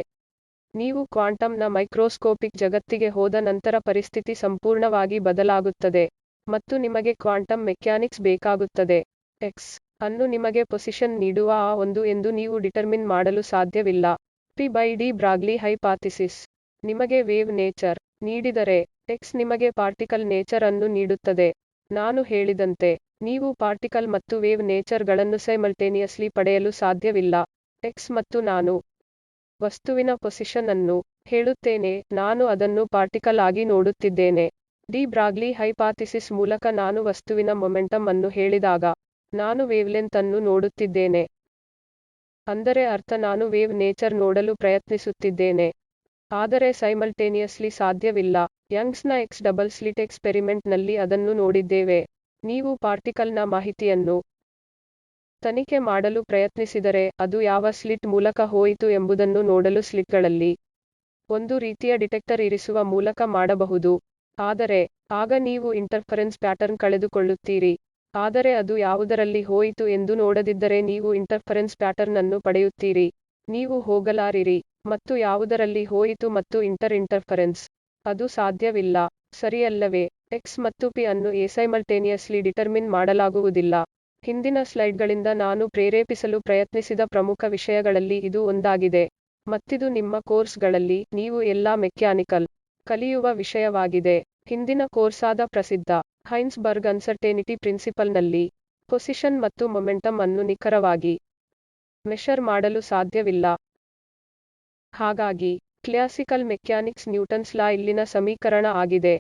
ನೀವು ಕ್ವಾಂಟಮ್ನ ಮೈಕ್ರೋಸ್ಕೋಪಿಕ್ ಜಗತ್ತಿಗೆ ಹೋದ ನಂತರ ಪರಿಸ್ಥಿತಿ ಸಂಪೂರ್ಣವಾಗಿ ಬದಲಾಗುತ್ತದೆ ಮತ್ತು ನಿಮಗೆ ಕ್ವಾಂಟಮ್ ಮೆಕ್ಯಾನಿಕ್ಸ್ ಬೇಕಾಗುತ್ತದೆ. x ಅನ್ನು ನಿಮಗೆ ಪೊಸಿಷನ್ ನೀಡುವ ಆ ಒಂದು ಎಂದು ನೀವು ಡಿಟರ್ಮಿನ್ ಮಾಡಲು ಸಾಧ್ಯವಿಲ್ಲ. p/d ಬ್ರಾಗ್ಲಿ ಹೈಪಾಥಿಸಿಸ್ ನಿಮಗೆ ವೇವ್ ನೇಚರ್ ನೀಡಿದರೆ x ನಿಮಗೆ ಪಾರ್ಟಿಕಲ್ ನೇಚರ್ ಅನ್ನು ನೀಡುತ್ತದೆ. ನಾನು ಹೇಳಿದಂತೆ ನೀವು ಪಾರ್ಟಿಕಲ್ ಮತ್ತು ವೇವ್ ನೇಚರ್ ಗಳನ್ನು ಸೈಮಲ್ಟೇನಿಯಸ್ಲಿ ಪಡೆಯಲು ಸಾಧ್ಯವಿಲ್ಲ. x ಮತ್ತು ನಾನು ವಸ್ತುವಿನ ಪೊಸಿಷನ್ ಅನ್ನು ಹೇಳುತ್ತೇನೆ, ನಾನು ಅದನ್ನು ಪಾರ್ಟಿಕಲ್ ಆಗಿ ನೋಡುತ್ತಿದ್ದೇನೆ. ಡಿ ಬ್ರಾಗ್ಲಿ ಹೈಪಾಥಿಸಿಸ್ ಮೂಲಕ ನಾನು ವಸ್ತುವಿನ ಮೊಮೆಂಟಮ್ ಅನ್ನು ಹೇಳಿದಾಗ ನಾನು ವೇವ್ಲೆಂತ್ ಅನ್ನು ನೋಡುತ್ತಿದ್ದೇನೆ. ಅಂದರೆ ಅರ್ಥ ನಾನು ವೇವ್ ನೇಚರ್ ನೋಡಲು ಪ್ರಯತ್ನಿಸುತ್ತಿದ್ದೇನೆ. ಆದರೆ ಸೈಮಲ್ಟೇನಿಯಸ್ಲಿ ಸಾಧ್ಯವಿಲ್ಲ. ಯಂಗ್ಸ್ನ ಎಕ್ಸ್ ಡಬಲ್ ಸ್ಲಿಟ್ ಎಕ್ಸ್ಪೆರಿಮೆಂಟ್ ನಲ್ಲಿ ಅದನ್ನು ನೋಡಿದ್ದೇವೆ. ನೀವು ಪಾರ್ಟಿಕಲ್ನ ಮಾಹಿತಿಯನ್ನು ತನಿಖೆ ಮಾಡಲು ಪ್ರಯತ್ನಿಸಿದರೆ ಅದು ಯಾವ ಸ್ಲಿಟ್ ಮೂಲಕ ಹೋಯಿತು ಎಂಬುದನ್ನು ನೋಡಲು ಸ್ಲಿಟ್ಗಳಲ್ಲಿ ಒಂದು ರೀತಿಯ ಡಿಟೆಕ್ಟರ್ ಇರಿಸುವ ಮೂಲಕ ಮಾಡಬಹುದು. ಆದರೆ ಆಗ ನೀವು ಇಂಟರ್ಫರೆನ್ಸ್ ಪ್ಯಾಟರ್ನ್ ಕಳೆದುಕೊಳ್ಳುತ್ತೀರಿ. ಆದರೆ ಅದು ಯಾವುದರಲ್ಲಿ ಹೋಯಿತು ಎಂದು ನೋಡದಿದ್ದರೆ ನೀವು ಇಂಟರ್ಫರೆನ್ಸ್ ಪ್ಯಾಟರ್ನ್ ಅನ್ನು ಪಡೆಯುತ್ತೀರಿ. ನೀವು ಹೋಗಲಾರಿರಿ ಮತ್ತು ಯಾವುದರಲ್ಲಿ ಹೋಯಿತು ಮತ್ತು ಇಂಟರ್ಫರೆನ್ಸ್ ಅದು ಸಾಧ್ಯವಿಲ್ಲ, ಸರಿಯಲ್ಲವೇ? x ಮತ್ತು p ಅನ್ನು ಎಸೈಮಲ್ಟೇನಿಯಸ್ಲಿ ಡಿಟರ್ಮಿನ್ ಮಾಡಲಾಗುವುದಿಲ್ಲ. ಹಿಂದಿನ ಸ್ಲೈಡ್ಗಳಿಂದ ನಾನು ಪ್ರೇರೇಪಿಸಲು ಪ್ರಯತ್ನಿಸಿದ ಪ್ರಮುಖ ವಿಷಯಗಳಲ್ಲಿ ಇದು ಒಂದಾಗಿದೆ. ಮತ್ತಿದು ನಿಮ್ಮ ಕೋರ್ಸ್ಗಳಲ್ಲಿ ನೀವು ಎಲ್ಲಾ ಮೆಕ್ಯಾನಿಕಲ್ ಕಲಿಯುವ ವಿಷಯವಾಗಿದೆ. ಹಿಂದಿನ ಕೋರ್ಸಾದ ಪ್ರಸಿದ್ಧ ಹೈನ್ಸ್ಬರ್ಗ್ ಅನ್ಸರ್ಟೇನಿಟಿ ಪ್ರಿನ್ಸಿಪಲ್ನಲ್ಲಿ ಪೊಸಿಷನ್ ಮತ್ತು ಮೊಮೆಂಟಮ್ ಅನ್ನು ನಿಖರವಾಗಿ ಮೆಷರ್ ಮಾಡಲು ಸಾಧ್ಯವಿಲ್ಲ. ಹಾಗಾಗಿ ಕ್ಲಾಸಿಕಲ್ ಮೆಕ್ಯಾನಿಕ್ಸ್ ನ್ಯೂಟನ್ಸ್ ಲಾ ಇಲ್ಲಿನ ಸಮೀಕರಣ ಆಗಿದೆ.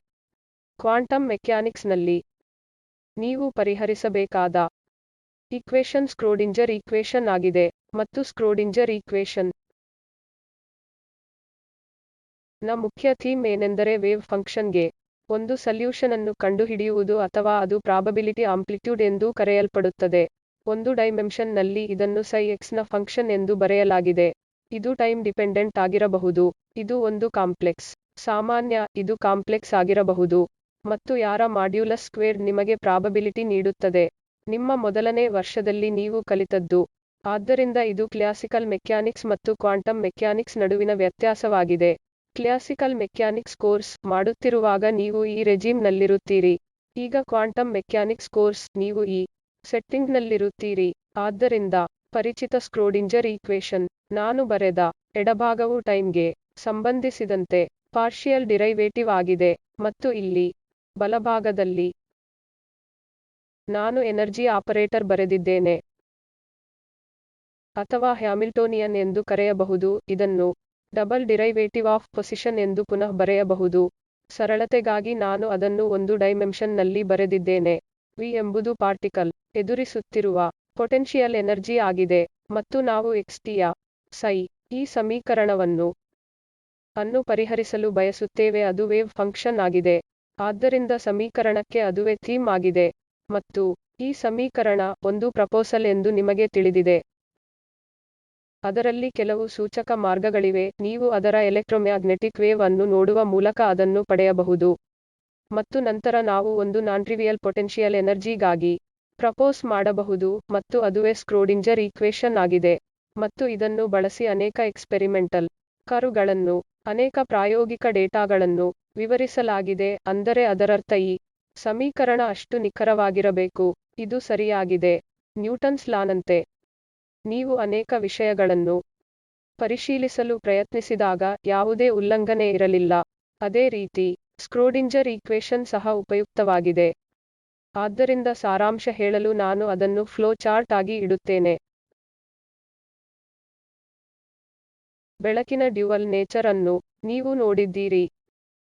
ಕ್ವಾಂಟಮ್ ಮೆಕ್ಯಾನಿಕ್ಸ್ನಲ್ಲಿ ನೀವು ಪರಿಹರಿಸಬೇಕಾದ ಈಕ್ವೇಷನ್ ಸ್ಕ್ರೋಡಿಂಜರ್ ಈಕ್ವೇಷನ್ ಆಗಿದೆ ಮತ್ತು ಸ್ಕ್ರೋಡಿಂಜರ್ ಈಕ್ವೇಷನ್ ನ ಮುಖ್ಯ ಥೀಮ್ ಏನೆಂದರೆ ವೇವ್ ಫಂಕ್ಷನ್ಗೆ ಒಂದು ಸಲ್ಯೂಷನ್ ಅನ್ನು ಕಂಡುಹಿಡಿಯುವುದು ಅಥವಾ ಅದು ಪ್ರಾಬಬಿಲಿಟಿ ಆಂಪ್ಲಿಟ್ಯೂಡ್ ಎಂದೂ ಕರೆಯಲ್ಪಡುತ್ತದೆ. ಒಂದು ಡೈಮೆನ್ಷನ್ ನಲ್ಲಿ ಇದನ್ನು psi x ನ ಫಂಕ್ಷನ್ ಎಂದು ಬರೆಯಲಾಗಿದೆ. ಇದು ಟೈಮ್ ಡಿಪೆಂಡೆಂಟ್ ಆಗಿರಬಹುದು. ಇದು ಒಂದು ಕಾಂಪ್ಲೆಕ್ಸ್ ಸಾಮಾನ್ಯ, ಇದು ಕಾಂಪ್ಲೆಕ್ಸ್ ಆಗಿರಬಹುದು. ಮತ್ತು ಯಾರ ಮಾಡ್ಯುಲಸ್ ಸ್ಕ್ವೇರ್ಡ್ ನಿಮಗೆ ಪ್ರಾಬಬಿಲಿಟಿ ನೀಡುತ್ತದೆ. ನಿಮ್ಮ ಮೊದಲನೇ ವರ್ಷದಲ್ಲಿ ನೀವು ಕಲಿತದ್ದು. ಆದ್ದರಿಂದ ಇದು ಕ್ಲಾಸಿಕಲ್ ಮೆಕ್ಯಾನಿಕ್ಸ್ ಮತ್ತು ಕ್ವಾಂಟಮ್ ಮೆಕ್ಯಾನಿಕ್ಸ್ ನಡುವಿನ ವ್ಯತ್ಯಾಸವಾಗಿದೆ. ಕ್ಲಾಸಿಕಲ್ ಮೆಕ್ಯಾನಿಕ್ಸ್ ಕೋರ್ಸ್ ಮಾಡುತ್ತಿರುವಾಗ ನೀವು ಈ ರೆಜೀಮ್ ನಲ್ಲಿರುತ್ತೀರಿ. ಈಗ ಕ್ವಾಂಟಮ್ ಮೆಕ್ಯಾನಿಕ್ಸ್ ಕೋರ್ಸ್ ನೀವು ಈ ಸೆಟ್ಟಿಂಗ್ನಲ್ಲಿರುತ್ತೀರಿ. ಆದ್ದರಿಂದ ಪರಿಚಿತ ಸ್ಕ್ರೋಡಿಂಜರ್ ಈಕ್ವೇಷನ್ ನಾನು ಬರೆದ ಎಡಭಾಗವು ಟೈಮ್ಗೆ ಸಂಬಂಧಿಸಿದಂತೆ ಪಾರ್ಷಿಯಲ್ ಡಿರೈವೇಟಿವ್ ಆಗಿದೆ ಮತ್ತು ಇಲ್ಲಿ ಬಲಭಾಗದಲ್ಲಿ ನಾನು ಎನರ್ಜಿ ಆಪರೇಟರ್ ಬರೆದಿದ್ದೇನೆ ಅಥವಾ ಹ್ಯಾಮಿಲ್ಟೋನಿಯನ್ ಎಂದು ಕರೆಯಬಹುದು. ಇದನ್ನು ಡಬಲ್ ಡಿರೈವೇಟಿವ್ ಆಫ್ ಪೊಸಿಷನ್ ಎಂದು ಪುನಃ ಬರೆಯಬಹುದು. ಸರಳತೆಗಾಗಿ ನಾನು ಅದನ್ನು ಒಂದು ಡೈಮೆನ್ಷನ್ನಲ್ಲಿ ಬರೆದಿದ್ದೇನೆ. ವಿ ಎಂಬುದು ಪಾರ್ಟಿಕಲ್ ಎದುರಿಸುತ್ತಿರುವ ಪೊಟೆನ್ಷಿಯಲ್ ಎನರ್ಜಿ ಆಗಿದೆ ಮತ್ತು ನಾವು ಯ psi ಈ ಸಮೀಕರಣವನ್ನು ಅನ್ನು ಪರಿಹರಿಸಲು ಬಯಸುತ್ತೇವೆ. ಅದು ವೇವ್ ಫಂಕ್ಷನ್ ಆಗಿದೆ. ಆದ್ದರಿಂದ ಸಮೀಕರಣಕ್ಕೆ ಅದುವೇ ಥೀಮ್ ಆಗಿದೆ. ಮತ್ತು ಈ ಸಮೀಕರಣ ಒಂದು ಪ್ರಪೋಸಲ್ ಎಂದು ನಿಮಗೆ ತಿಳಿದಿದೆ. ಅದರಲ್ಲಿ ಕೆಲವು ಸೂಚಕ ಮಾರ್ಗಗಳಿವೆ. ನೀವು ಅದರ ಎಲೆಕ್ಟ್ರೋಮ್ಯಾಗ್ನೆಟಿಕ್ ವೇವ್ ಅನ್ನು ನೋಡುವ ಮೂಲಕ ಅದನ್ನು ಪಡೆಯಬಹುದು. ಮತ್ತು ನಂತರ ನಾವು ಒಂದು ನಾನ್ಟ್ರಿವಿಯಲ್ ಪೊಟೆನ್ಷಿಯಲ್ ಎನರ್ಜಿಗಾಗಿ ಪ್ರಪೋಸ್ ಮಾಡಬಹುದು ಮತ್ತು ಅದುವೇ ಸ್ಕ್ರೋಡಿಂಜರ್ ಈಕ್ವೇಷನ್ ಆಗಿದೆ. ಮತ್ತು ಇದನ್ನು ಬಳಸಿ ಅನೇಕ ಎಕ್ಸ್ಪೆರಿಮೆಂಟಲ್ ಕರ್ವ್ಗಳನ್ನು ಅನೇಕ ಪ್ರಾಯೋಗಿಕ ಡೇಟಾಗಳನ್ನು ವಿವರಿಸಲಾಗಿದೆ. ಅಂದರೆ ಅದರರ್ಥ ಈ ಸಮೀಕರಣ ಅಷ್ಟು ನಿಖರವಾಗಿರಬೇಕು. ಇದು ಸರಿಯಾಗಿದೆ. ನ್ಯೂಟನ್ಸ್ ಲಾನಂತೆ ನೀವು ಅನೇಕ ವಿಷಯಗಳನ್ನು ಪರಿಶೀಲಿಸಲು ಪ್ರಯತ್ನಿಸಿದಾಗ ಯಾವುದೇ ಉಲ್ಲಂಘನೆ ಇರಲಿಲ್ಲ. ಅದೇ ರೀತಿ ಸ್ಕ್ರೋಡಿಂಜರ್ ಈಕ್ವೇಷನ್ ಸಹ ಉಪಯುಕ್ತವಾಗಿದೆ. ಆದ್ದರಿಂದ ಸಾರಾಂಶ ಹೇಳಲು ನಾನು ಅದನ್ನು ಫ್ಲೋ ಚಾರ್ಟ್ ಆಗಿ ಇಡುತ್ತೇನೆ. ಬೆಳಕಿನ ಡ್ಯುವಲ್ ನೇಚರ್ ಅನ್ನು ನೀವು ನೋಡಿದ್ದೀರಿ.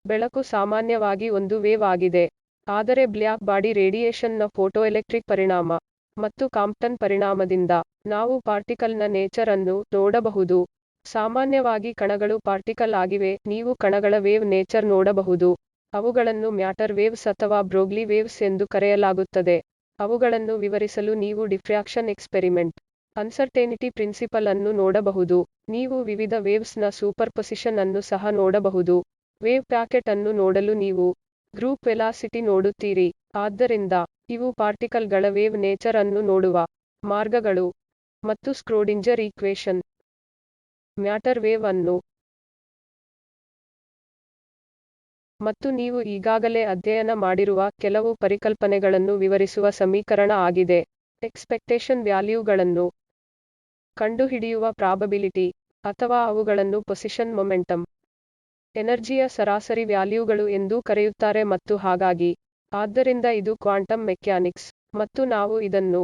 ಬೆಳಕು ಸಾಮಾನ್ಯವಾಗಿ ಒಂದು ವೇವ್ ಆಗಿದೆ. ಆದರೆ ಬ್ಲ್ಯಾಕ್ ಬಾಡಿ ರೇಡಿಯೇಷನ್ ನ ಫೋಟೋಎಲೆಕ್ಟ್ರಿಕ್ ಪರಿಣಾಮ ಮತ್ತು ಕಾಂಪ್ಟನ್ ಪರಿಣಾಮದಿಂದ ನಾವು ಪಾರ್ಟಿಕಲ್ ನ ನೇಚರ್ ಅನ್ನು ನೋಡಬಹುದು. ಸಾಮಾನ್ಯವಾಗಿ ಕಣಗಳು ಪಾರ್ಟಿಕಲ್ ಆಗಿವೆ. ನೀವು ಕಣಗಳ ವೇವ್ ನೇಚರ್ ನೋಡಬಹುದು. ಅವುಗಳನ್ನು ಮ್ಯಾಟರ್ ವೇವ್ಸ್ ಅಥವಾ ಬ್ರೋಗ್ಲಿ ವೇವ್ಸ್ ಎಂದು ಕರೆಯಲಾಗುತ್ತದೆ. ಅವುಗಳನ್ನು ವಿವರಿಸಲು ನೀವು ಡಿಫ್ರ್ಯಾಕ್ಷನ್ ಎಕ್ಸ್ಪೆರಿಮೆಂಟ್, ಅನ್ಸರ್ಟೇನಿಟಿ ಪ್ರಿನ್ಸಿಪಲ್ ಅನ್ನು ನೋಡಬಹುದು. ನೀವು ವಿವಿಧ ವೇವ್ಸ್ ನ ಸೂಪರ್ಪೊಸಿಷನ್ ಅನ್ನು ಸಹ ನೋಡಬಹುದು. ವೇವ್ ಪ್ಯಾಕೆಟ್ ಅನ್ನು ನೋಡಲು ನೀವು ಗ್ರೂಪ್ ವೆಲಾಸಿಟಿ ನೋಡುತ್ತೀರಿ. ಆದ್ದರಿಂದ ಇವು ಪಾರ್ಟಿಕಲ್ ಗಳ ವೇವ್ ನೇಚರ್ ಅನ್ನು ನೋಡುವ ಮಾರ್ಗಗಳು. ಮತ್ತು ಸ್ಕ್ರೋಡಿಂಜರ್ ಈಕ್ವೇಷನ್ ಮ್ಯಾಟರ್ ವೇವ್ ಅನ್ನು ಮತ್ತು ನೀವು ಈಗಾಗಲೇ ಅಧ್ಯಯನ ಮಾಡಿರುವ ಕೆಲವು ಪರಿಕಲ್ಪನೆಗಳನ್ನು ವಿವರಿಸುವ ಸಮೀಕರಣ ಆಗಿದೆ. ಎಕ್ಸ್ಪೆಕ್ಟೇಷನ್ ವ್ಯಾಲ್ಯೂಗಳನ್ನು ಕಂಡುಹಿಡಿಯುವ ಪ್ರಾಬಬಿಲಿಟಿ ಅಥವಾ ಅವುಗಳನ್ನು ಪೊಸಿಷನ್ ಮೊಮೆಂಟಮ್ ಎನರ್ಜಿಯ ಸರಾಸರಿ ವ್ಯಾಲ್ಯೂಗಳು ಎಂದೂ ಕರೆಯುತ್ತಾರೆ ಮತ್ತು ಹಾಗಾಗಿ ಆದ್ದರಿಂದ ಇದು ಕ್ವಾಂಟಮ್ ಮೆಕ್ಯಾನಿಕ್ಸ್ ಮತ್ತು ನಾವು ಇದನ್ನು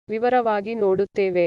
ವಿವರವಾಗಿ ನೋಡುತ್ತೇವೆ.